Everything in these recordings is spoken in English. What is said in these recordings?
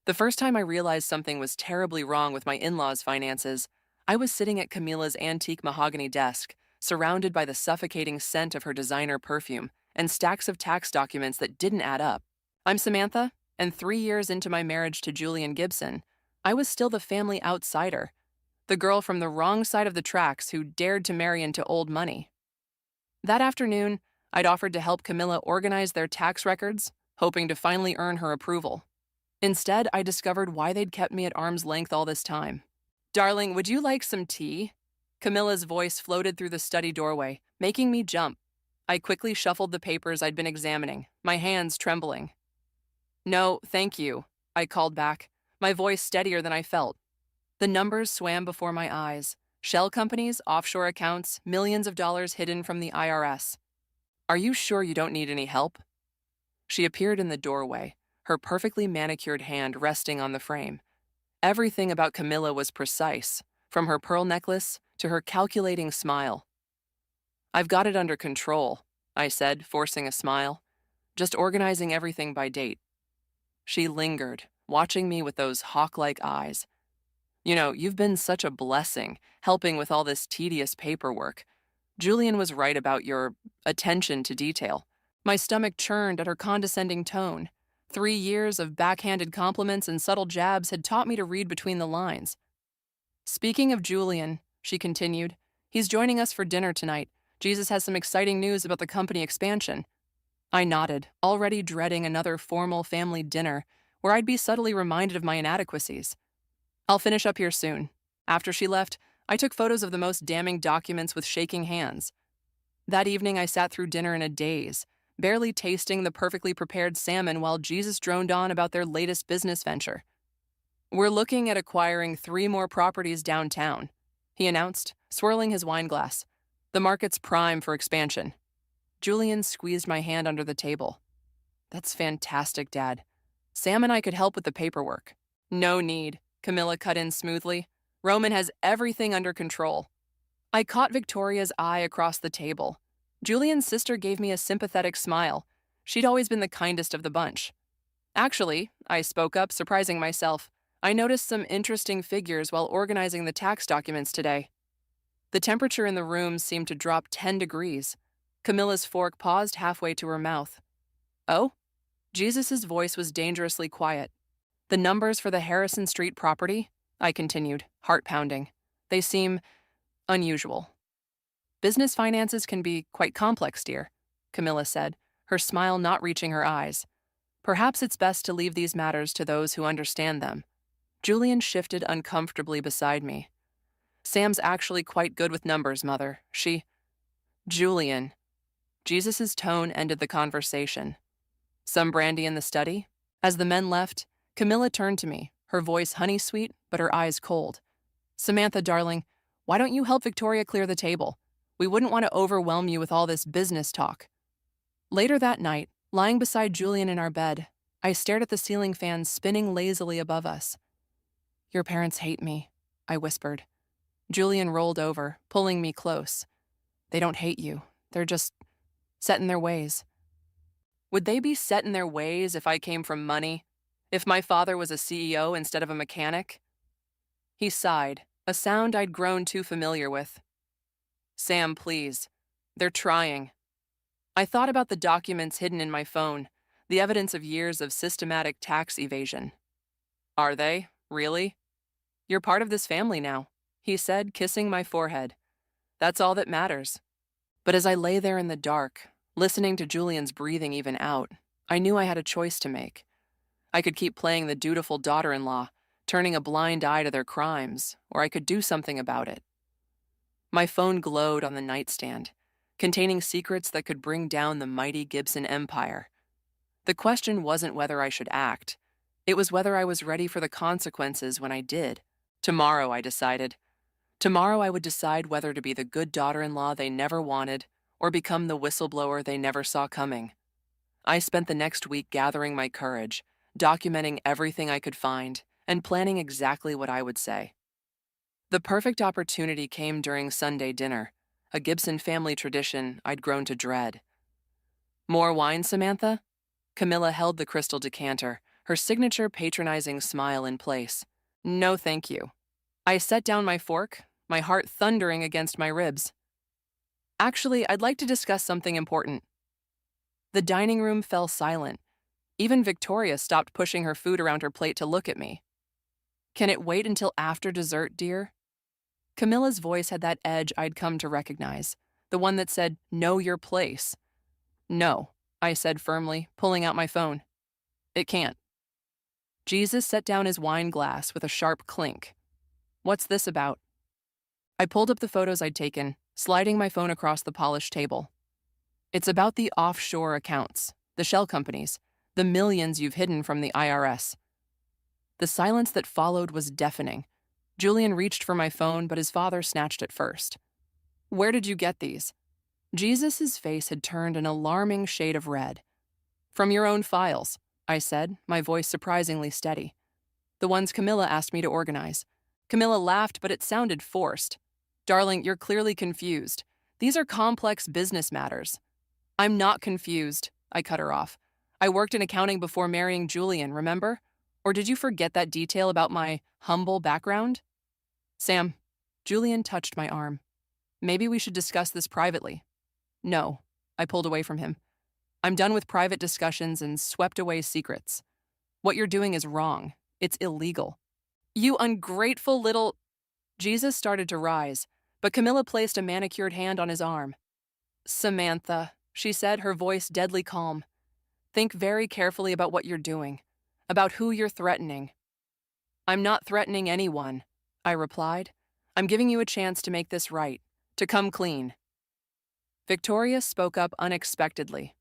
The first time I realized something was terribly wrong with my in-laws' finances, I was sitting at Camila's antique mahogany desk, surrounded by the suffocating scent of her designer perfume and stacks of tax documents that didn't add up. I'm Samantha, and 3 years into my marriage to Julian Gibson, I was still the family outsider, the girl from the wrong side of the tracks who dared to marry into old money. That afternoon, I'd offered to help Camilla organize their tax records, hoping to finally earn her approval. Instead, I discovered why they'd kept me at arm's length all this time. Darling, would you like some tea? Camilla's voice floated through the study doorway, making me jump. I quickly shuffled the papers I'd been examining, my hands trembling. No, thank you, I called back, my voice steadier than I felt. The numbers swam before my eyes. Shell companies, offshore accounts, millions of dollars hidden from the IRS. Are you sure you don't need any help? She appeared in the doorway, her perfectly manicured hand resting on the frame. Everything about Camilla was precise, from her pearl necklace to her calculating smile. I've got it under control, I said, forcing a smile, just organizing everything by date. She lingered, watching me with those hawk-like eyes. You know, you've been such a blessing, helping with all this tedious paperwork. Julian was right about your attention to detail. My stomach churned at her condescending tone. 3 years of backhanded compliments and subtle jabs had taught me to read between the lines. Speaking of Julian, she continued, he's joining us for dinner tonight. Jesus has some exciting news about the company expansion. I nodded, already dreading another formal family dinner where I'd be subtly reminded of my inadequacies. I'll finish up here soon. After she left, I took photos of the most damning documents with shaking hands. That evening, I sat through dinner in a daze, barely tasting the perfectly prepared salmon while Jesus droned on about their latest business venture. We're looking at acquiring 3 more properties downtown, he announced, swirling his wine glass. The market's prime for expansion. Julian squeezed my hand under the table. That's fantastic, Dad. Sam and I could help with the paperwork. No need, Camilla cut in smoothly. Roman has everything under control. I caught Victoria's eye across the table. Julian's sister gave me a sympathetic smile. She'd always been the kindest of the bunch. Actually, I spoke up, surprising myself. I noticed some interesting figures while organizing the tax documents today. The temperature in the room seemed to drop 10 degrees. Camilla's fork paused halfway to her mouth. Oh? Jesus' voice was dangerously quiet. The numbers for the Harrison Street property? I continued, heart pounding. They seem unusual. Business finances can be quite complex, dear, Camilla said, her smile not reaching her eyes. Perhaps it's best to leave these matters to those who understand them. Julian shifted uncomfortably beside me. Sam's actually quite good with numbers, Mother. Julian. Jesus' tone ended the conversation. Some brandy in the study? As the men left, Camilla turned to me, her voice honey-sweet, but her eyes cold. Samantha, darling, why don't you help Victoria clear the table? We wouldn't want to overwhelm you with all this business talk. Later that night, lying beside Julian in our bed, I stared at the ceiling fan spinning lazily above us. Your parents hate me, I whispered. Julian rolled over, pulling me close. They don't hate you. They're just set in their ways. Would they be set in their ways if I came from money? If my father was a CEO instead of a mechanic? He sighed, a sound I'd grown too familiar with. Sam, please. They're trying. I thought about the documents hidden in my phone, the evidence of years of systematic tax evasion. Are they? Really? You're part of this family now, he said, kissing my forehead. That's all that matters. But as I lay there in the dark, listening to Julian's breathing even out, I knew I had a choice to make. I could keep playing the dutiful daughter-in-law, turning a blind eye to their crimes, or I could do something about it. My phone glowed on the nightstand, containing secrets that could bring down the mighty Gibson empire. The question wasn't whether I should act. It was whether I was ready for the consequences when I did. Tomorrow, I decided. Tomorrow I would decide whether to be the good daughter-in-law they never wanted or become the whistleblower they never saw coming. I spent the next week gathering my courage, documenting everything I could find, and planning exactly what I would say. The perfect opportunity came during Sunday dinner, a Gibson family tradition I'd grown to dread. More wine, Samantha? Camilla held the crystal decanter, her signature patronizing smile in place. No, thank you. I set down my fork, my heart thundering against my ribs. Actually, I'd like to discuss something important. The dining room fell silent. Even Victoria stopped pushing her food around her plate to look at me. Can it wait until after dessert, dear? Camilla's voice had that edge I'd come to recognize, the one that said, know your place. No, I said firmly, pulling out my phone. It can't. Jesus set down his wine glass with a sharp clink. What's this about? I pulled up the photos I'd taken, sliding my phone across the polished table. It's about the offshore accounts, the shell companies, the millions you've hidden from the IRS. The silence that followed was deafening. Julian reached for my phone, but his father snatched it first. Where did you get these? Jesus' face had turned an alarming shade of red. From your own files, I said, my voice surprisingly steady. The ones Camilla asked me to organize. Camilla laughed, but it sounded forced. Darling, you're clearly confused. These are complex business matters. I'm not confused, I cut her off. I worked in accounting before marrying Julian, remember? Or did you forget that detail about my humble background? Sam, Julian touched my arm. Maybe we should discuss this privately. No, I pulled away from him. I'm done with private discussions and swept away secrets. What you're doing is wrong. It's illegal. You ungrateful little... Jesus started to rise, but Camilla placed a manicured hand on his arm. Samantha, she said, her voice deadly calm. Think very carefully about what you're doing, about who you're threatening. I'm not threatening anyone, I replied. I'm giving you a chance to make this right, to come clean. Victoria spoke up unexpectedly.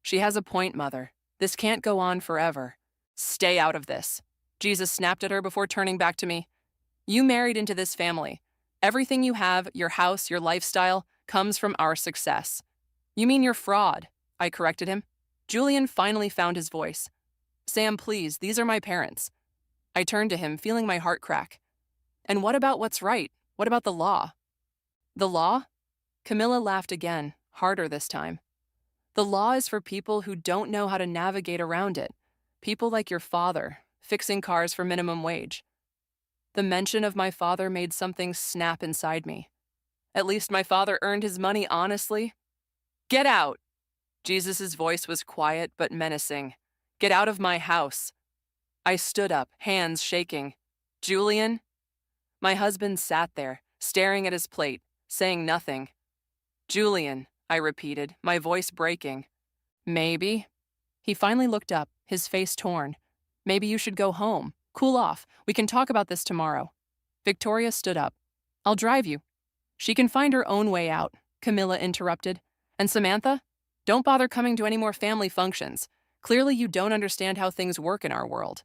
She has a point, Mother. This can't go on forever. Stay out of this. Jesus snapped at her before turning back to me. You married into this family. Everything you have, your house, your lifestyle, comes from our success. You mean you're fraud, I corrected him. Julian finally found his voice. Sam, please, these are my parents. I turned to him, feeling my heart crack. And what about what's right? What about the law? The law? Camilla laughed again, harder this time. The law is for people who don't know how to navigate around it. People like your father, fixing cars for minimum wage. The mention of my father made something snap inside me. At least my father earned his money honestly. Get out! Jesus' voice was quiet but menacing. Get out of my house. I stood up, hands shaking. Julian? My husband sat there, staring at his plate, saying nothing. Julian, I repeated, my voice breaking. Maybe. He finally looked up, his face torn. Maybe you should go home. Cool off. We can talk about this tomorrow. Victoria stood up. I'll drive you. She can find her own way out, Camilla interrupted. And Samantha? Don't bother coming to any more family functions. Clearly you don't understand how things work in our world.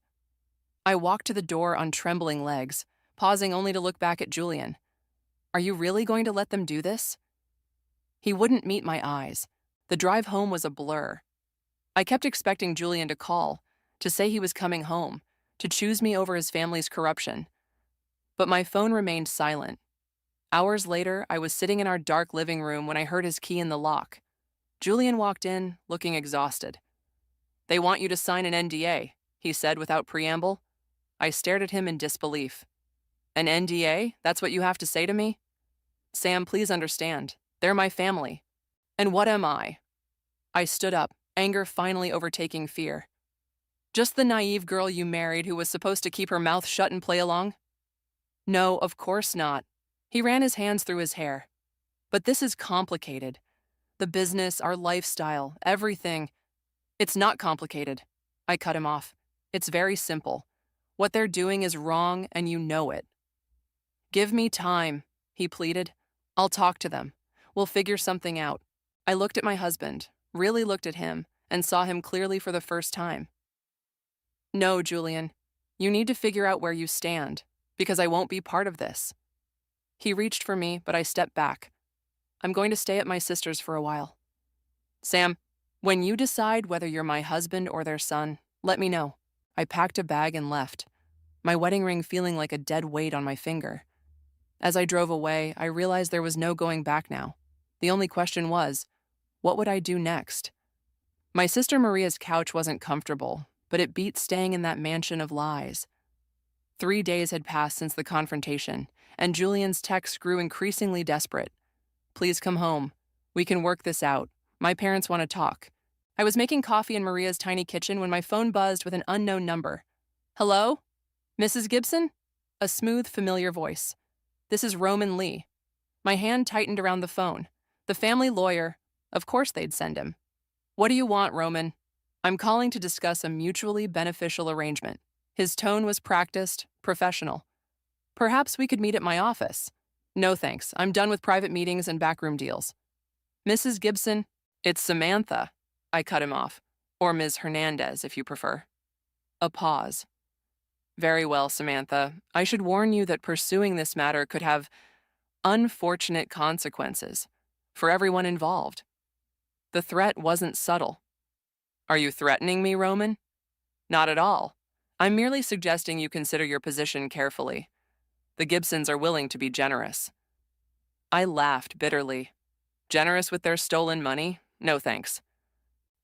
I walked to the door on trembling legs, pausing only to look back at Julian. Are you really going to let them do this? He wouldn't meet my eyes. The drive home was a blur. I kept expecting Julian to call, to say he was coming home, to choose me over his family's corruption. But my phone remained silent. Hours later, I was sitting in our dark living room when I heard his key in the lock. Julian walked in, looking exhausted. They want you to sign an NDA, he said without preamble. I stared at him in disbelief. An NDA? That's what you have to say to me? Sam, please understand. They're my family. And what am I? I stood up, anger finally overtaking fear. Just the naive girl you married who was supposed to keep her mouth shut and play along? No, of course not. He ran his hands through his hair. But this is complicated. The business, our lifestyle, everything. It's not complicated. I cut him off. It's very simple. What they're doing is wrong, and you know it. Give me time, he pleaded. I'll talk to them. We'll figure something out. I looked at my husband, really looked at him, and saw him clearly for the first time. No, Julian. You need to figure out where you stand, because I won't be part of this. He reached for me, but I stepped back. I'm going to stay at my sister's for a while. Sam, when you decide whether you're my husband or their son, let me know. I packed a bag and left, my wedding ring feeling like a dead weight on my finger. As I drove away, I realized there was no going back now. The only question was, what would I do next? My sister Maria's couch wasn't comfortable, but it beat staying in that mansion of lies. 3 days had passed since the confrontation, and Julian's texts grew increasingly desperate. Please come home. We can work this out. My parents want to talk. I was making coffee in Maria's tiny kitchen when my phone buzzed with an unknown number. Hello? Mrs. Gibson? A smooth, familiar voice. This is Roman Lee. My hand tightened around the phone. The family lawyer. Of course they'd send him. What do you want, Roman? I'm calling to discuss a mutually beneficial arrangement. His tone was practiced, professional. Perhaps we could meet at my office. No thanks, I'm done with private meetings and backroom deals. Mrs. Gibson, it's Samantha. I cut him off. Or Ms. Hernandez, if you prefer. A pause. Very well, Samantha. I should warn you that pursuing this matter could have unfortunate consequences for everyone involved. The threat wasn't subtle. Are you threatening me, Roman? Not at all. I'm merely suggesting you consider your position carefully. The Gibsons are willing to be generous. I laughed bitterly. Generous with their stolen money? No thanks.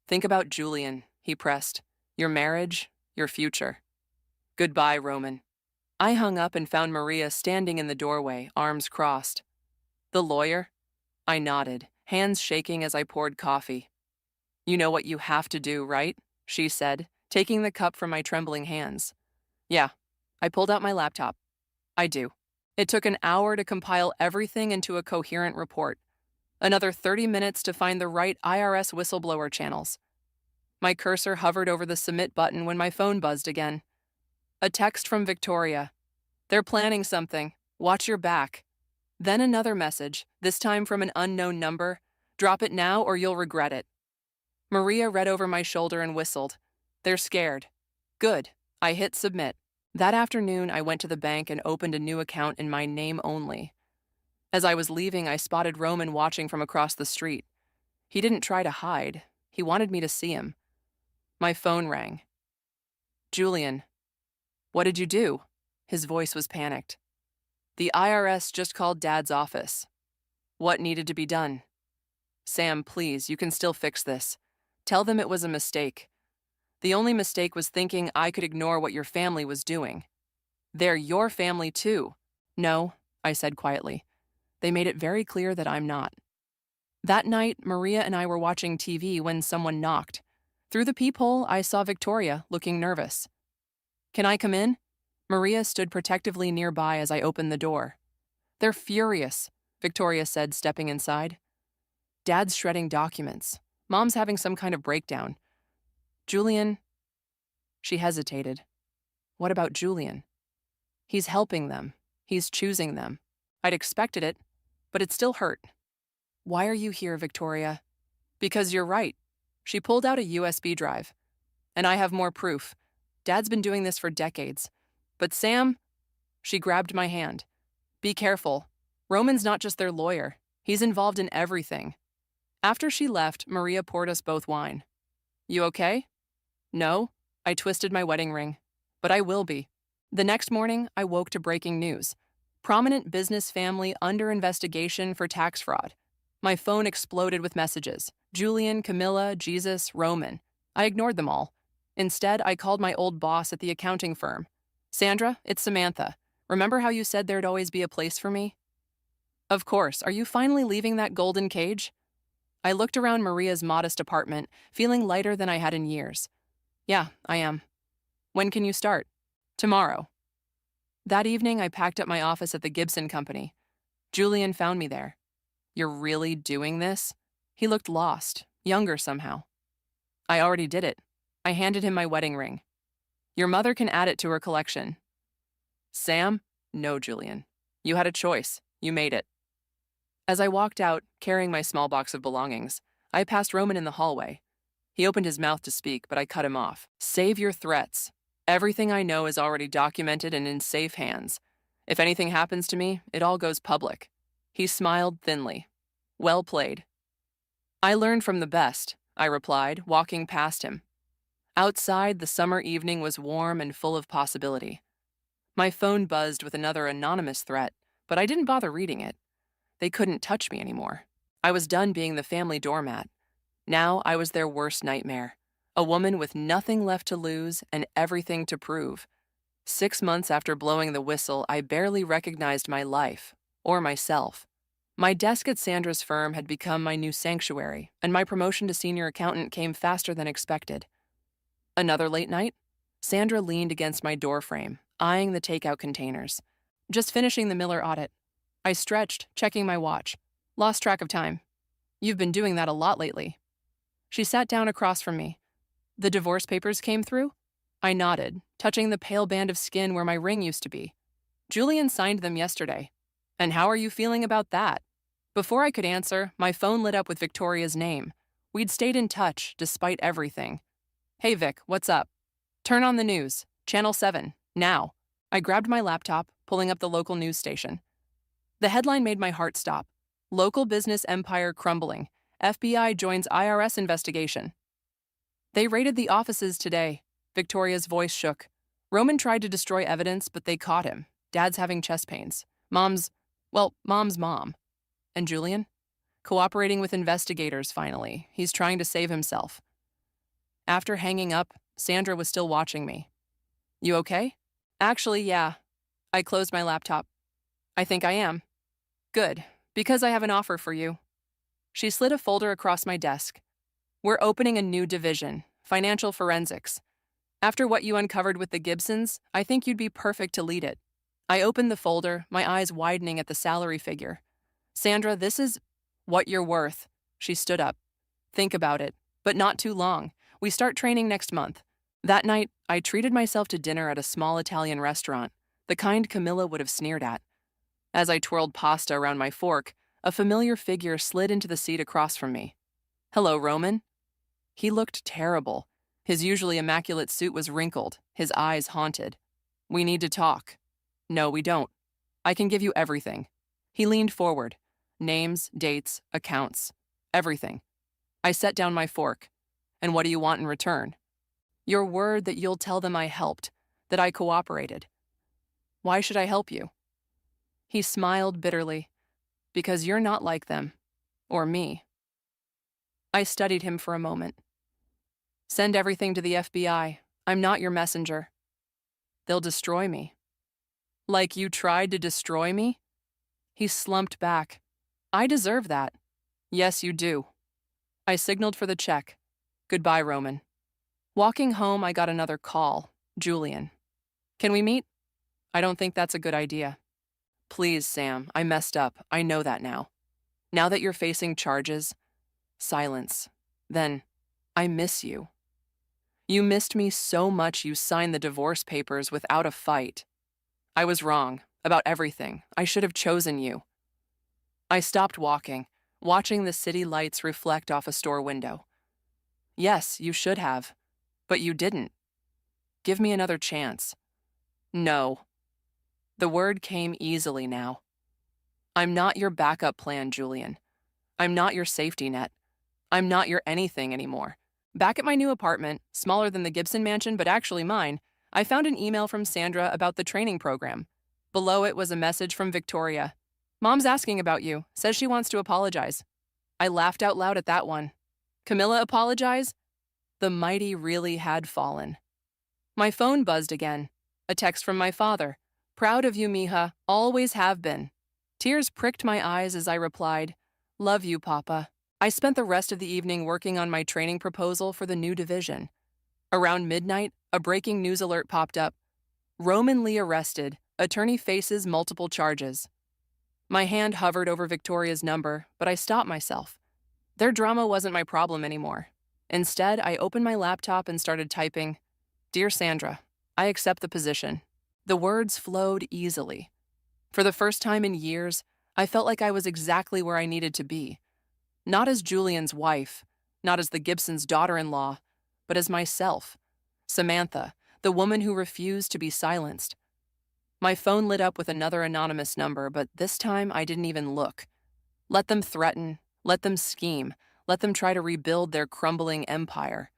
Think about Julian, he pressed. Your marriage, your future. Goodbye, Roman. I hung up and found Maria standing in the doorway, arms crossed. The lawyer? I nodded, hands shaking as I poured coffee. You know what you have to do, right? She said, taking the cup from my trembling hands. Yeah. I pulled out my laptop. I do. It took an hour to compile everything into a coherent report. Another 30 minutes to find the right IRS whistleblower channels. My cursor hovered over the submit button when my phone buzzed again. A text from Victoria. They're planning something. Watch your back. Then another message, this time from an unknown number. Drop it now or you'll regret it. Maria read over my shoulder and whistled. They're scared. Good. I hit submit. That afternoon, I went to the bank and opened a new account in my name only. As I was leaving, I spotted Roman watching from across the street. He didn't try to hide. He wanted me to see him. My phone rang. Julian. What did you do? His voice was panicked. The IRS just called Dad's office. What needed to be done? Sam, please, you can still fix this. Tell them it was a mistake. The only mistake was thinking I could ignore what your family was doing. They're your family too. No, I said quietly. They made it very clear that I'm not. That night, Maria and I were watching TV when someone knocked. Through the peephole, I saw Victoria, looking nervous. Can I come in? Maria stood protectively nearby as I opened the door. They're furious, Victoria said, stepping inside. Dad's shredding documents. Mom's having some kind of breakdown. Julian. She hesitated. What about Julian? He's helping them. He's choosing them. I'd expected it, but it still hurt. Why are you here, Victoria? Because you're right. She pulled out a USB drive. And I have more proof. Dad's been doing this for decades. But Sam, she grabbed my hand. Be careful. Roman's not just their lawyer. He's involved in everything. After she left, Maria poured us both wine. You okay? No, I twisted my wedding ring. But I will be. The next morning, I woke to breaking news. Prominent business family under investigation for tax fraud. My phone exploded with messages. Julian, Camilla, Jesus, Roman. I ignored them all. Instead, I called my old boss at the accounting firm. Sandra, it's Samantha. Remember how you said there'd always be a place for me? Of course. Are you finally leaving that golden cage? I looked around Maria's modest apartment, feeling lighter than I had in years. Yeah, I am. When can you start? Tomorrow. That evening, I packed up my office at the Gibson Company. Julian found me there. You're really doing this? He looked lost, younger somehow. I already did it. I handed him my wedding ring. Your mother can add it to her collection. Sam? No, Julian. You had a choice. You made it. As I walked out, carrying my small box of belongings, I passed Roman in the hallway. He opened his mouth to speak, but I cut him off. Save your threats. Everything I know is already documented and in safe hands. If anything happens to me, it all goes public. He smiled thinly. Well played. I learned from the best, I replied, walking past him. Outside, the summer evening was warm and full of possibility. My phone buzzed with another anonymous threat, but I didn't bother reading it. They couldn't touch me anymore. I was done being the family doormat. Now I was their worst nightmare, A woman with nothing left to lose and everything to prove. 6 months after blowing the whistle, I barely recognized my life, or myself. My desk at Sandra's firm had become my new sanctuary, and my promotion to senior accountant came faster than expected. Another late night? Sandra leaned against my doorframe, eyeing the takeout containers. Just finishing the Miller audit. I stretched, checking my watch. Lost track of time. You've been doing that a lot lately. She sat down across from me. The divorce papers came through? I nodded, touching the pale band of skin where my ring used to be. Julian signed them yesterday. And how are you feeling about that? Before I could answer, my phone lit up with Victoria's name. We'd stayed in touch, despite everything. Hey Vic, what's up? Turn on the news. Channel 7, now. I grabbed my laptop, pulling up the local news station. The headline made my heart stop. Local business empire crumbling. FBI joins IRS investigation. They raided the offices today. Victoria's voice shook. Roman tried to destroy evidence, but they caught him. Dad's having chest pains. Mom's mom. And Julian? Cooperating with investigators, finally. He's trying to save himself. After hanging up, Sandra was still watching me. You okay? Actually, yeah. I closed my laptop. I think I am. Good, because I have an offer for you. She slid a folder across my desk. We're opening a new division, financial forensics. After what you uncovered with the Gibsons, I think you'd be perfect to lead it. I opened the folder, my eyes widening at the salary figure. Sandra, this is what you're worth. She stood up. Think about it, but not too long. We start training next month. That night, I treated myself to dinner at a small Italian restaurant, the kind Camilla would have sneered at. As I twirled pasta around my fork, a familiar figure slid into the seat across from me. Hello, Roman. He looked terrible. His usually immaculate suit was wrinkled, his eyes haunted. We need to talk. No, we don't. I can give you everything. He leaned forward. Names, dates, accounts, everything. I set down my fork. And what do you want in return? Your word that you'll tell them I helped, that I cooperated. Why should I help you? He smiled bitterly. Because you're not like them. Or me. I studied him for a moment. Send everything to the FBI. I'm not your messenger. They'll destroy me. Like you tried to destroy me? He slumped back. I deserve that. Yes, you do. I signaled for the check. Goodbye, Roman. Walking home, I got another call. Julian. Can we meet? I don't think that's a good idea. Please, Sam, I messed up. I know that now. Now that you're facing charges, silence. Then, I miss you. You missed me so much you signed the divorce papers without a fight. I was wrong about everything. I should have chosen you. I stopped walking, watching the city lights reflect off a store window. Yes, you should have, but you didn't. Give me another chance. No. The word came easily now. I'm not your backup plan, Julian. I'm not your safety net. I'm not your anything anymore. Back at my new apartment, smaller than the Gibson mansion but actually mine, I found an email from Sandra about the training program. Below it was a message from Victoria. Mom's asking about you, says she wants to apologize. I laughed out loud at that one. Camilla apologize? The mighty really had fallen. My phone buzzed again. A text from my father. Proud of you, mija, always have been. Tears pricked my eyes as I replied, Love you, Papa. I spent the rest of the evening working on my training proposal for the new division. Around midnight, a breaking news alert popped up. Roman Lee arrested. Attorney faces multiple charges. My hand hovered over Victoria's number, but I stopped myself. Their drama wasn't my problem anymore. Instead, I opened my laptop and started typing, Dear Sandra, I accept the position. The words flowed easily. For the first time in years, I felt like I was exactly where I needed to be. Not as Julian's wife, not as the Gibsons' daughter-in-law, but as myself, Samantha, the woman who refused to be silenced. My phone lit up with another anonymous number, but this time I didn't even look. Let them threaten, let them scheme, let them try to rebuild their crumbling empire.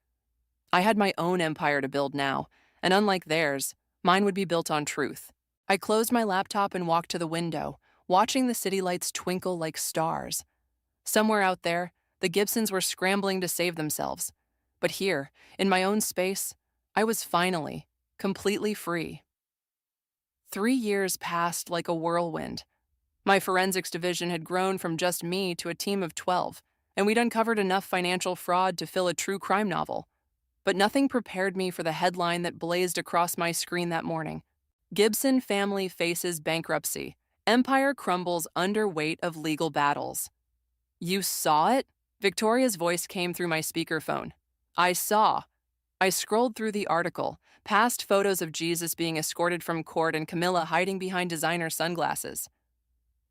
I had my own empire to build now, and unlike theirs, mine would be built on truth. I closed my laptop and walked to the window, watching the city lights twinkle like stars. Somewhere out there, the Gibsons were scrambling to save themselves. But here, in my own space, I was finally, completely free. 3 years passed like a whirlwind. My forensics division had grown from just me to a team of 12, and we'd uncovered enough financial fraud to fill a true crime novel. But nothing prepared me for the headline that blazed across my screen that morning. Gibson family faces bankruptcy. Empire crumbles under weight of legal battles. You saw it? Victoria's voice came through my speakerphone. I saw. I scrolled through the article, past photos of Jesus being escorted from court and Camilla hiding behind designer sunglasses.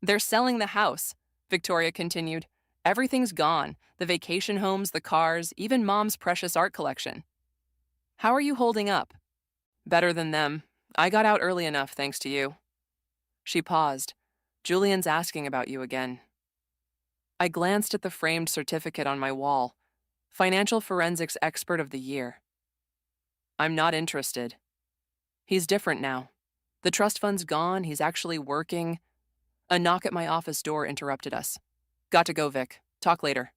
They're selling the house, Victoria continued. Everything's gone. The vacation homes, the cars, even Mom's precious art collection. How are you holding up? Better than them. I got out early enough, thanks to you. She paused. Julian's asking about you again. I glanced at the framed certificate on my wall. Financial Forensics Expert of the Year. I'm not interested. He's different now. The trust fund's gone, he's actually working. A knock at my office door interrupted us. Got to go, Vic. Talk later.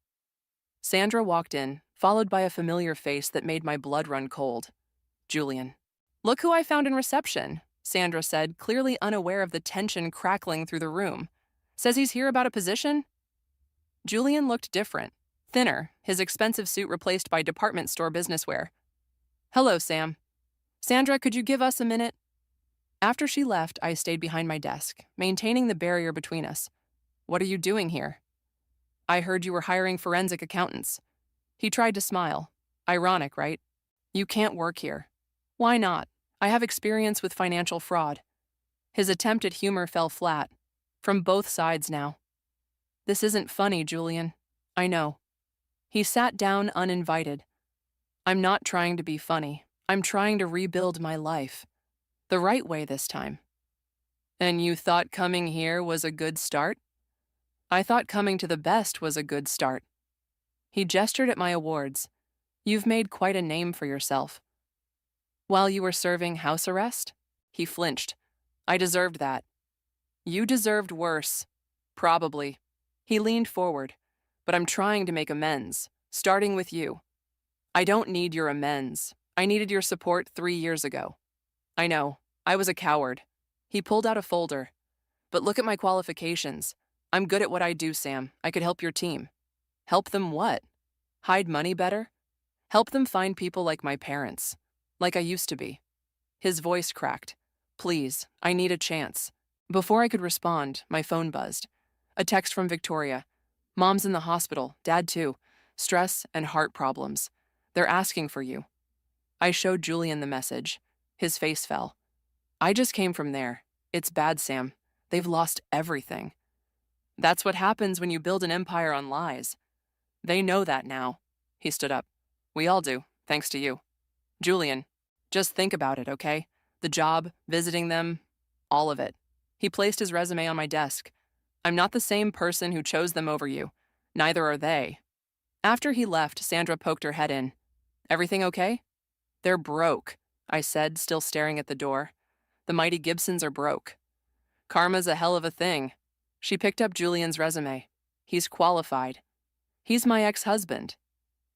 Sandra walked in, followed by a familiar face that made my blood run cold. Julian. Look who I found in reception, Sandra said, clearly unaware of the tension crackling through the room. Says he's here about a position? Julian looked different, thinner, his expensive suit replaced by department store businesswear. Hello, Sam. Sandra, could you give us a minute? After she left, I stayed behind my desk, maintaining the barrier between us. What are you doing here? I heard you were hiring forensic accountants. He tried to smile. Ironic, right? You can't work here. Why not? I have experience with financial fraud. His attempt at humor fell flat. From both sides now. This isn't funny, Julian. I know. He sat down uninvited. I'm not trying to be funny. I'm trying to rebuild my life. The right way this time. And you thought coming here was a good start? I thought coming to the best was a good start. He gestured at my awards. You've made quite a name for yourself. While you were serving house arrest? He flinched. I deserved that. You deserved worse. Probably. He leaned forward. But I'm trying to make amends, starting with you. I don't need your amends. I needed your support 3 years ago. I know. I was a coward. He pulled out a folder. But look at my qualifications. I'm good at what I do, Sam. I could help your team. Help them what? Hide money better? Help them find people like my parents. Like I used to be. His voice cracked. Please, I need a chance. Before I could respond, my phone buzzed. A text from Victoria. Mom's in the hospital, Dad too. Stress and heart problems. They're asking for you. I showed Julian the message. His face fell. I just came from there. It's bad, Sam. They've lost everything. That's what happens when you build an empire on lies. They know that now. He stood up. We all do, thanks to you. Julian, just think about it, okay? The job, visiting them, all of it. He placed his resume on my desk. I'm not the same person who chose them over you. Neither are they. After he left, Sandra poked her head in. Everything okay? They're broke, I said, still staring at the door. The mighty Gibsons are broke. Karma's a hell of a thing. She picked up Julian's resume. He's qualified. He's my ex-husband.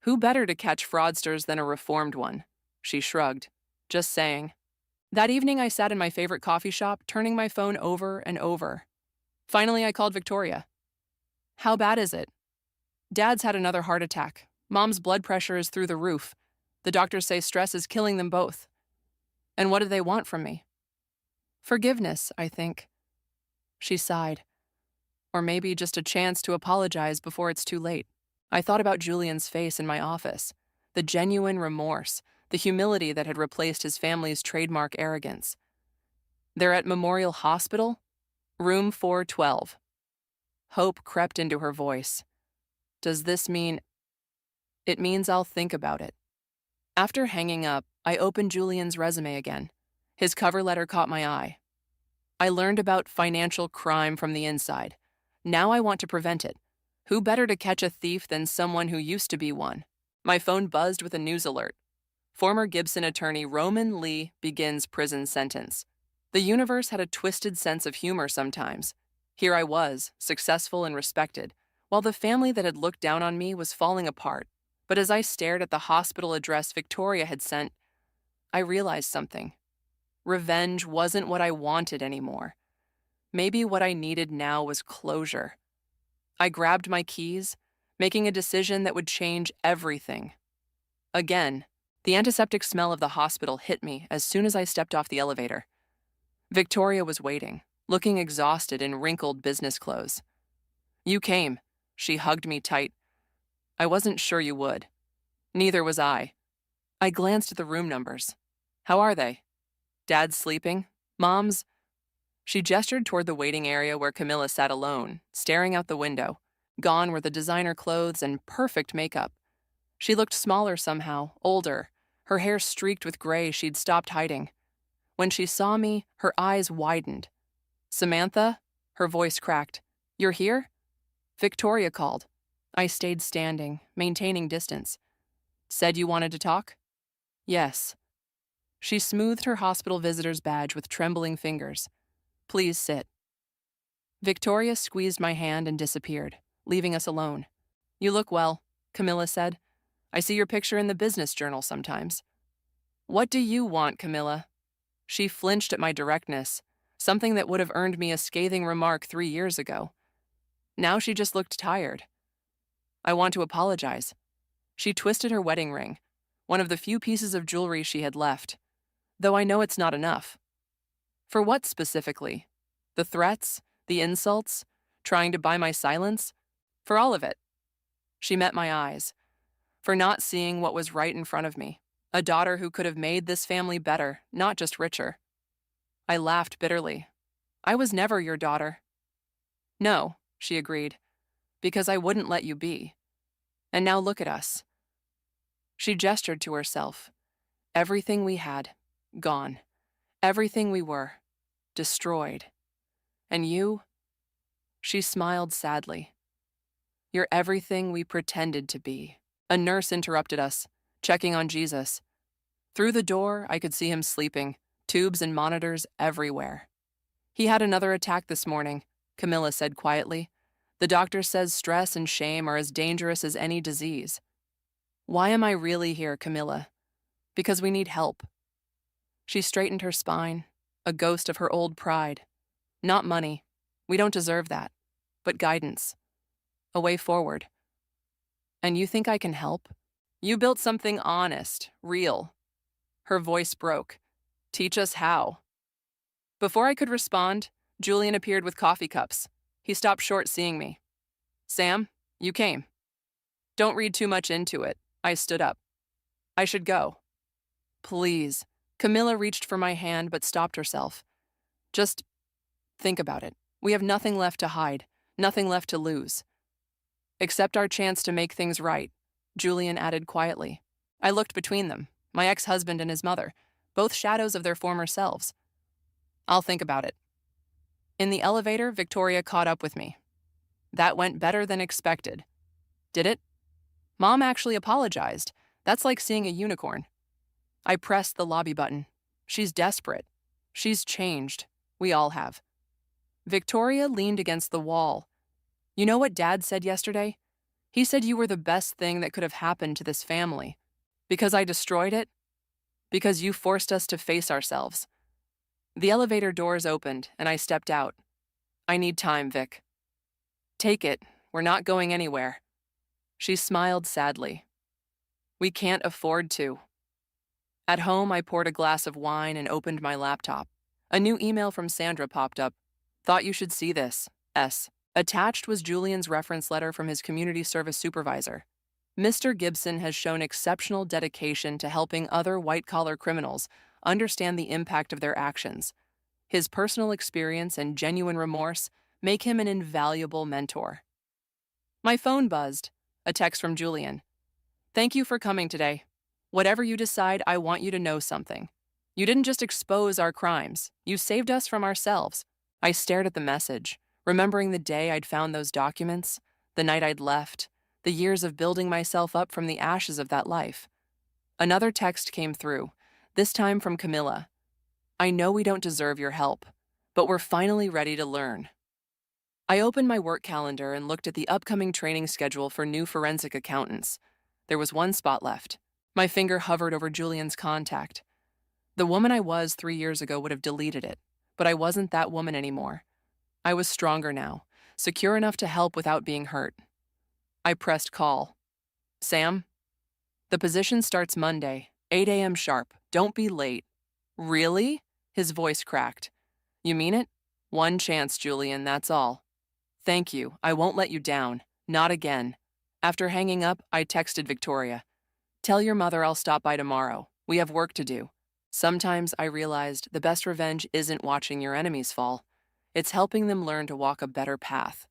Who better to catch fraudsters than a reformed one? She shrugged. Just saying. That evening I sat in my favorite coffee shop, turning my phone over and over. Finally, I called Victoria. How bad is it? Dad's had another heart attack. Mom's blood pressure is through the roof. The doctors say stress is killing them both. And what do they want from me? Forgiveness, I think. She sighed. Or maybe just a chance to apologize before it's too late. I thought about Julian's face in my office, the genuine remorse, the humility that had replaced his family's trademark arrogance. They're at Memorial Hospital? Room 412. Hope crept into her voice. Does this mean... It means I'll think about it. After hanging up, I opened Julian's resume again. His cover letter caught my eye. I learned about financial crime from the inside. Now I want to prevent it. Who better to catch a thief than someone who used to be one? My phone buzzed with a news alert. Former Gibson attorney Roman Lee begins prison sentence. The universe had a twisted sense of humor sometimes. Here I was, successful and respected, while the family that had looked down on me was falling apart. But as I stared at the hospital address Victoria had sent, I realized something. Revenge wasn't what I wanted anymore. Maybe what I needed now was closure. I grabbed my keys, making a decision that would change everything. Again, the antiseptic smell of the hospital hit me as soon as I stepped off the elevator. Victoria was waiting, looking exhausted in wrinkled business clothes. "You came." She hugged me tight. "I wasn't sure you would." Neither was I. I glanced at the room numbers. "How are they? Dad's sleeping? Mom's?" She gestured toward the waiting area where Camilla sat alone, staring out the window. Gone were the designer clothes and perfect makeup. She looked smaller somehow, older, her hair streaked with gray she'd stopped hiding. When she saw me, her eyes widened. "Samantha?" Her voice cracked. "You're here?" Victoria called. I stayed standing, maintaining distance. "Said you wanted to talk?" "Yes." She smoothed her hospital visitor's badge with trembling fingers. "Please sit." Victoria squeezed my hand and disappeared, leaving us alone. "You look well," Camilla said. "I see your picture in the business journal sometimes." "What do you want, Camilla?" She flinched at my directness, something that would have earned me a scathing remark 3 years ago. Now she just looked tired. "I want to apologize." She twisted her wedding ring, one of the few pieces of jewelry she had left, though I know it's not enough. "For what specifically? The threats? The insults? Trying to buy my silence? For all of it." She met my eyes. For not seeing what was right in front of me. A daughter who could have made this family better, not just richer. I laughed bitterly. "I was never your daughter." "No," she agreed, "because I wouldn't let you be. And now look at us." She gestured to herself. Everything we had, gone. Everything we were, destroyed. And you? She smiled sadly. "You're everything we pretended to be." A nurse interrupted us, checking on Jesus. Through the door, I could see him sleeping, tubes and monitors everywhere. "He had another attack this morning," Camilla said quietly. "The doctor says stress and shame are as dangerous as any disease." "Why am I really here, Camilla?" "Because we need help." She straightened her spine, a ghost of her old pride. "Not money. We don't deserve that. But guidance. A way forward." "And you think I can help?" "You built something honest, real." Her voice broke. "Teach us how." Before I could respond, Julian appeared with coffee cups. He stopped short seeing me. "Sam, you came." "Don't read too much into it." I stood up. "I should go." "Please." Camilla reached for my hand but stopped herself. "Just think about it. We have nothing left to hide, nothing left to lose." "Except our chance to make things right," Julian added quietly. I looked between them, my ex-husband and his mother, both shadows of their former selves. "I'll think about it." In the elevator, Victoria caught up with me. "That went better than expected." "Did it?" "Mom actually apologized. That's like seeing a unicorn." I pressed the lobby button. "She's desperate. She's changed. We all have." Victoria leaned against the wall. "You know what Dad said yesterday? He said you were the best thing that could have happened to this family. Because I destroyed it? Because you forced us to face ourselves." The elevator doors opened, and I stepped out. "I need time, Vic." "Take it. We're not going anywhere." She smiled sadly. "We can't afford to." At home, I poured a glass of wine and opened my laptop. A new email from Sandra popped up. "Thought you should see this. S." Attached was Julian's reference letter from his community service supervisor. "Mr. Gibson has shown exceptional dedication to helping other white-collar criminals understand the impact of their actions. His personal experience and genuine remorse make him an invaluable mentor." My phone buzzed. A text from Julian. "Thank you for coming today. Whatever you decide, I want you to know something. You didn't just expose our crimes. You saved us from ourselves." I stared at the message, remembering the day I'd found those documents, the night I'd left, the years of building myself up from the ashes of that life. Another text came through, this time from Camilla. "I know we don't deserve your help, but we're finally ready to learn." I opened my work calendar and looked at the upcoming training schedule for new forensic accountants. There was one spot left. My finger hovered over Julian's contact. The woman I was 3 years ago would have deleted it, but I wasn't that woman anymore. I was stronger now, secure enough to help without being hurt. I pressed call. Sam? The position starts Monday, 8 a.m. sharp. Don't be late. Really? His voice cracked. You mean it? One chance, Julian, that's all. Thank you. I won't let you down. Not again. After hanging up, I texted Victoria. Tell your mother I'll stop by tomorrow. We have work to do. Sometimes I realized the best revenge isn't watching your enemies fall. It's helping them learn to walk a better path.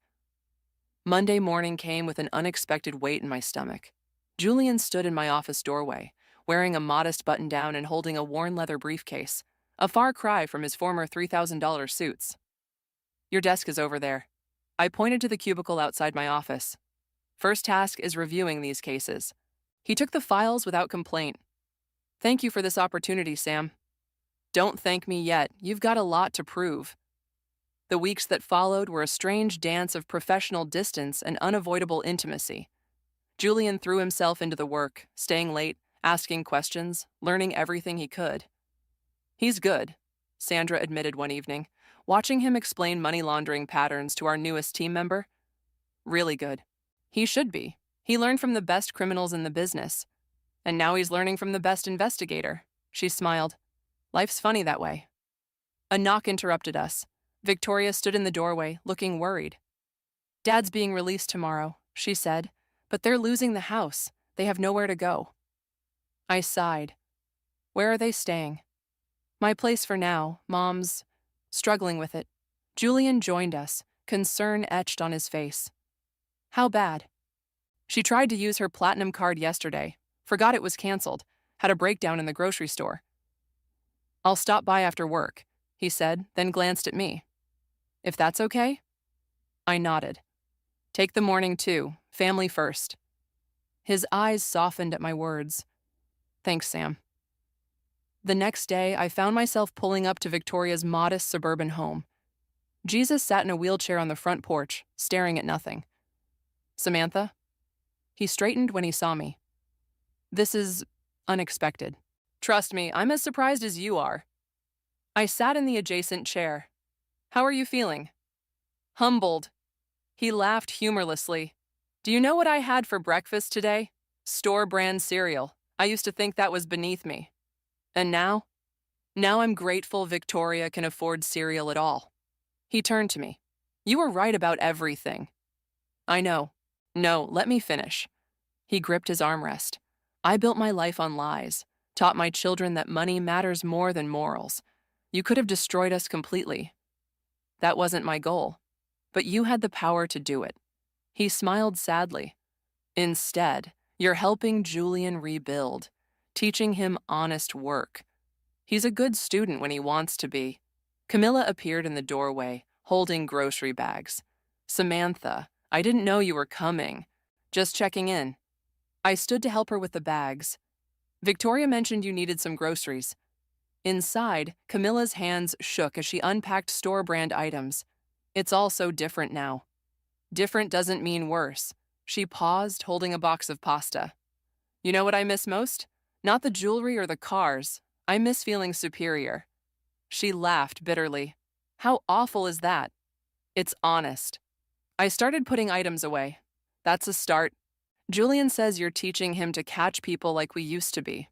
Monday morning came with an unexpected weight in my stomach. Julian stood in my office doorway, wearing a modest button-down and holding a worn leather briefcase, a far cry from his former $3,000 suits. Your desk is over there. I pointed to the cubicle outside my office. First task is reviewing these cases. He took the files without complaint. Thank you for this opportunity, Sam. Don't thank me yet. You've got a lot to prove. The weeks that followed were a strange dance of professional distance and unavoidable intimacy. Julian threw himself into the work, staying late, asking questions, learning everything he could. He's good, Sandra admitted one evening, watching him explain money laundering patterns to our newest team member. Really good. He should be. He learned from the best criminals in the business. And now he's learning from the best investigator. She smiled. Life's funny that way. A knock interrupted us. Victoria stood in the doorway, looking worried. Dad's being released tomorrow, she said, but they're losing the house. They have nowhere to go. I sighed. Where are they staying? My place for now. Mom's struggling with it. Julian joined us, concern etched on his face. How bad? She tried to use her platinum card yesterday, forgot it was canceled, had a breakdown in the grocery store. I'll stop by after work, he said, then glanced at me. If that's okay? I nodded. Take the morning too, family first. His eyes softened at my words. Thanks, Sam. The next day, I found myself pulling up to Victoria's modest suburban home. Jesus sat in a wheelchair on the front porch, staring at nothing. Samantha? He straightened when he saw me. This is unexpected. Trust me, I'm as surprised as you are. I sat in the adjacent chair. How are you feeling? Humbled. He laughed humorlessly. Do you know what I had for breakfast today? Store-brand cereal. I used to think that was beneath me. And now? Now I'm grateful Victoria can afford cereal at all. He turned to me. You were right about everything. I know. No, let me finish. He gripped his armrest. I built my life on lies, taught my children that money matters more than morals. You could have destroyed us completely. That wasn't my goal, but you had the power to do it. He smiled sadly. Instead, you're helping Julian rebuild, teaching him honest work. He's a good student when he wants to be. Camilla appeared in the doorway, holding grocery bags. Samantha, I didn't know you were coming. Just checking in. I stood to help her with the bags. Victoria mentioned you needed some groceries. Inside, Camilla's hands shook as she unpacked store-brand items. It's all so different now. Different doesn't mean worse. She paused, holding a box of pasta. You know what I miss most? Not the jewelry or the cars. I miss feeling superior. She laughed bitterly. How awful is that? It's honest. I started putting items away. That's a start. Julian says you're teaching him to catch people like we used to be.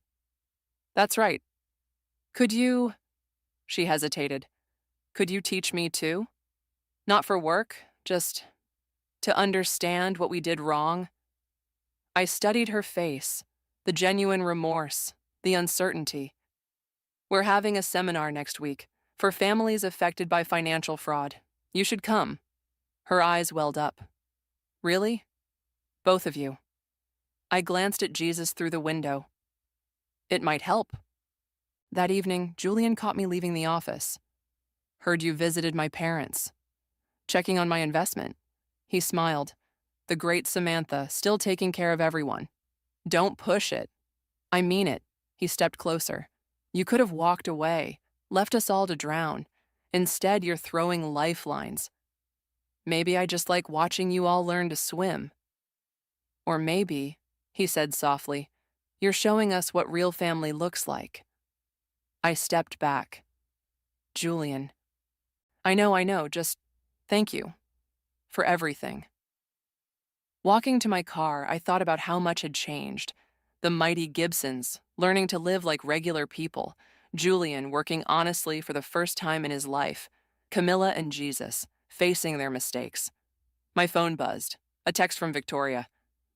That's right. Could you... She hesitated. Could you teach me too? Not for work, just to understand what we did wrong. I studied her face, the genuine remorse, the uncertainty. We're having a seminar next week for families affected by financial fraud. You should come. Her eyes welled up. Really? Both of you. I glanced at Jesus through the window. It might help. That evening, Julian caught me leaving the office. Heard you visited my parents. Checking on my investment. He smiled. The great Samantha, still taking care of everyone. Don't push it. I mean it. He stepped closer. You could have walked away, left us all to drown. Instead, you're throwing lifelines. Maybe I just like watching you all learn to swim. Or maybe he said softly. You're showing us what real family looks like. I stepped back. Julian. I know, just thank you for everything. Walking to my car, I thought about how much had changed. The mighty Gibsons, learning to live like regular people. Julian, working honestly for the first time in his life. Camilla and Jesus, facing their mistakes. My phone buzzed. A text from Victoria.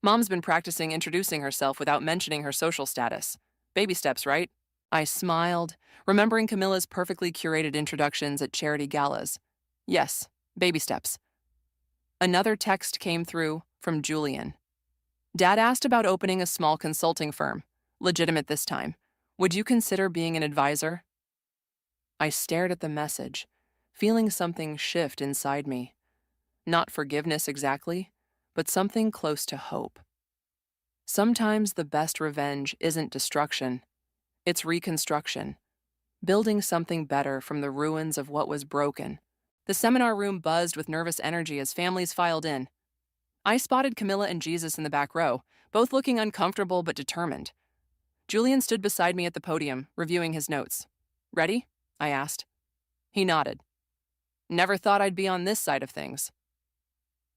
Mom's been practicing introducing herself without mentioning her social status. Baby steps, right? I smiled, remembering Camilla's perfectly curated introductions at charity galas. Yes, baby steps. Another text came through from Julian. Dad asked about opening a small consulting firm, legitimate this time. Would you consider being an advisor? I stared at the message, feeling something shift inside me. Not forgiveness exactly, but something close to hope. Sometimes the best revenge isn't destruction, it's reconstruction, building something better from the ruins of what was broken. The seminar room buzzed with nervous energy as families filed in. I spotted Camilla and Jesus in the back row, both looking uncomfortable but determined. Julian stood beside me at the podium, reviewing his notes. Ready? I asked. He nodded. Never thought I'd be on this side of things.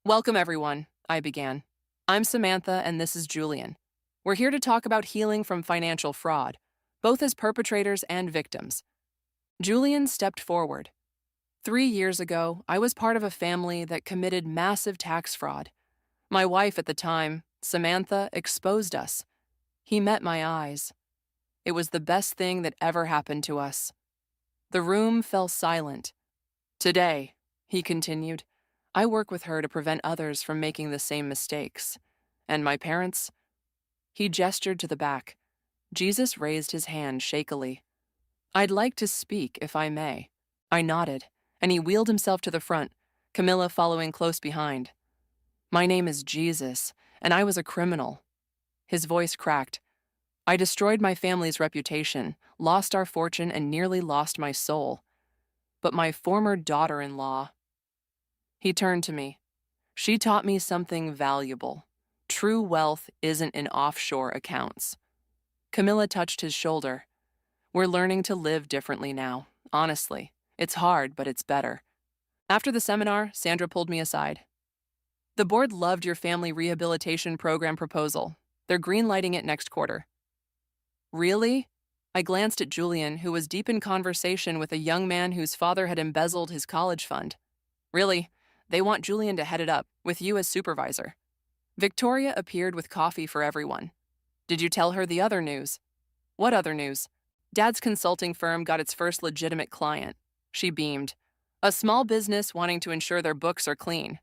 Welcome, everyone, I began. I'm Samantha, and this is Julian. We're here to talk about healing from financial fraud, both as perpetrators and victims. Julian stepped forward. 3 years ago, I was part of a family that committed massive tax fraud. My wife at the time, Samantha, exposed us. He met my eyes. It was the best thing that ever happened to us. The room fell silent. Today, he continued, I work with her to prevent others from making the same mistakes. And my parents? He gestured to the back. Jesus raised his hand shakily. I'd like to speak, if I may. I nodded, and he wheeled himself to the front, Camilla following close behind. My name is Jesus, and I was a criminal. His voice cracked. I destroyed my family's reputation, lost our fortune, and nearly lost my soul. But my former daughter-in-law... He turned to me. She taught me something valuable. True wealth isn't in offshore accounts. Camilla touched his shoulder. We're learning to live differently now, honestly. It's hard, but it's better. After the seminar, Sandra pulled me aside. The board loved your family rehabilitation program proposal. They're greenlighting it next quarter. Really? I glanced at Julian, who was deep in conversation with a young man whose father had embezzled his college fund. Really, they want Julian to head it up, with you as supervisor. Victoria appeared with coffee for everyone. Did you tell her the other news? What other news? Dad's consulting firm got its first legitimate client. She beamed. A small business wanting to ensure their books are clean.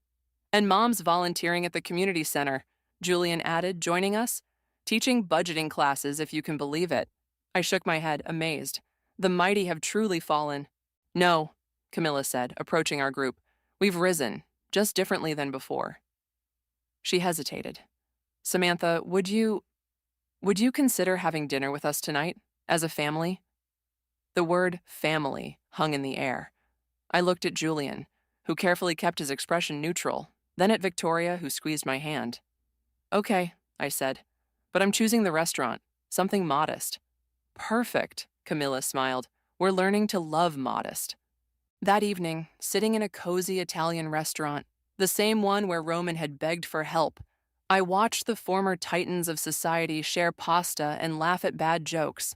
And Mom's volunteering at the community center, Julian added, joining us. Teaching budgeting classes, if you can believe it. I shook my head, amazed. The mighty have truly fallen. No, Camilla said, approaching our group. We've risen, just differently than before. She hesitated. Samantha, would you consider having dinner with us tonight, as a family? The word family hung in the air. I looked at Julian, who carefully kept his expression neutral, then at Victoria, who squeezed my hand. Okay, I said, but I'm choosing the restaurant, something modest. Perfect, Camilla smiled. We're learning to love modest. That evening, sitting in a cozy Italian restaurant, the same one where Roman had begged for help, I watched the former titans of society share pasta and laugh at bad jokes.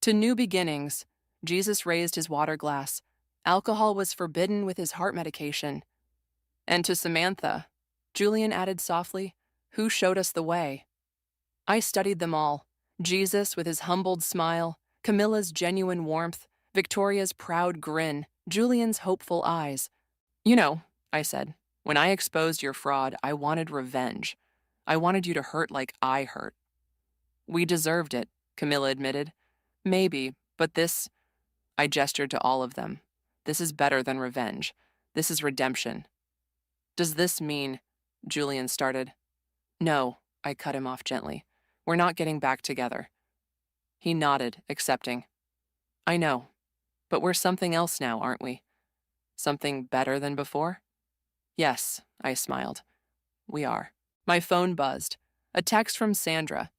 To new beginnings, Jesus raised his water glass. Alcohol was forbidden with his heart medication. And to Samantha, Julian added softly, who showed us the way? I studied them all. Jesus with his humbled smile, Camilla's genuine warmth, Victoria's proud grin, Julian's hopeful eyes. You know, I said, when I exposed your fraud, I wanted revenge. I wanted you to hurt like I hurt. We deserved it, Camilla admitted. Maybe, but this... I gestured to all of them. This is better than revenge. This is redemption. Does this mean... Julian started. No, I cut him off gently. We're not getting back together. He nodded, accepting. I know, but we're something else now, aren't we? Something better than before? Yes, I smiled. We are. My phone buzzed. A text from Sandra.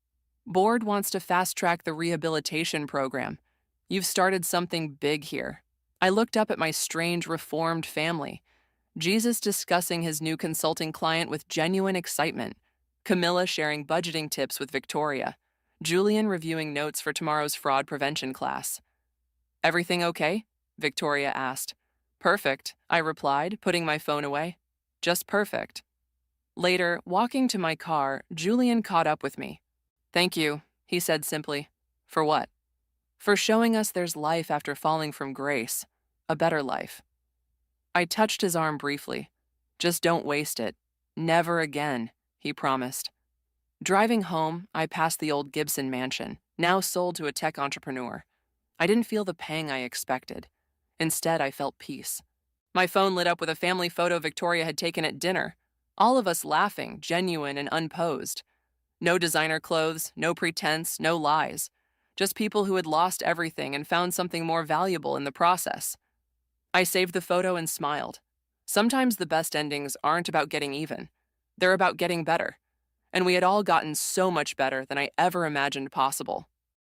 Board wants to fast-track the rehabilitation program. You've started something big here. I looked up at my strange reformed family. Jesus discussing his new consulting client with genuine excitement. Camilla sharing budgeting tips with Victoria. Julian reviewing notes for tomorrow's fraud prevention class. Everything okay? Victoria asked. Perfect, I replied, putting my phone away. Just perfect. Later, walking to my car, Julian caught up with me. Thank you, he said simply. For what? For showing us there's life after falling from grace. A better life. I touched his arm briefly. Just don't waste it. Never again, he promised. Driving home, I passed the old Gibson mansion, now sold to a tech entrepreneur. I didn't feel the pang I expected. Instead, I felt peace. My phone lit up with a family photo Victoria had taken at dinner. All of us laughing, genuine and unposed. No designer clothes, no pretense, no lies. Just people who had lost everything and found something more valuable in the process. I saved the photo and smiled. Sometimes the best endings aren't about getting even. They're about getting better. And we had all gotten so much better than I ever imagined possible.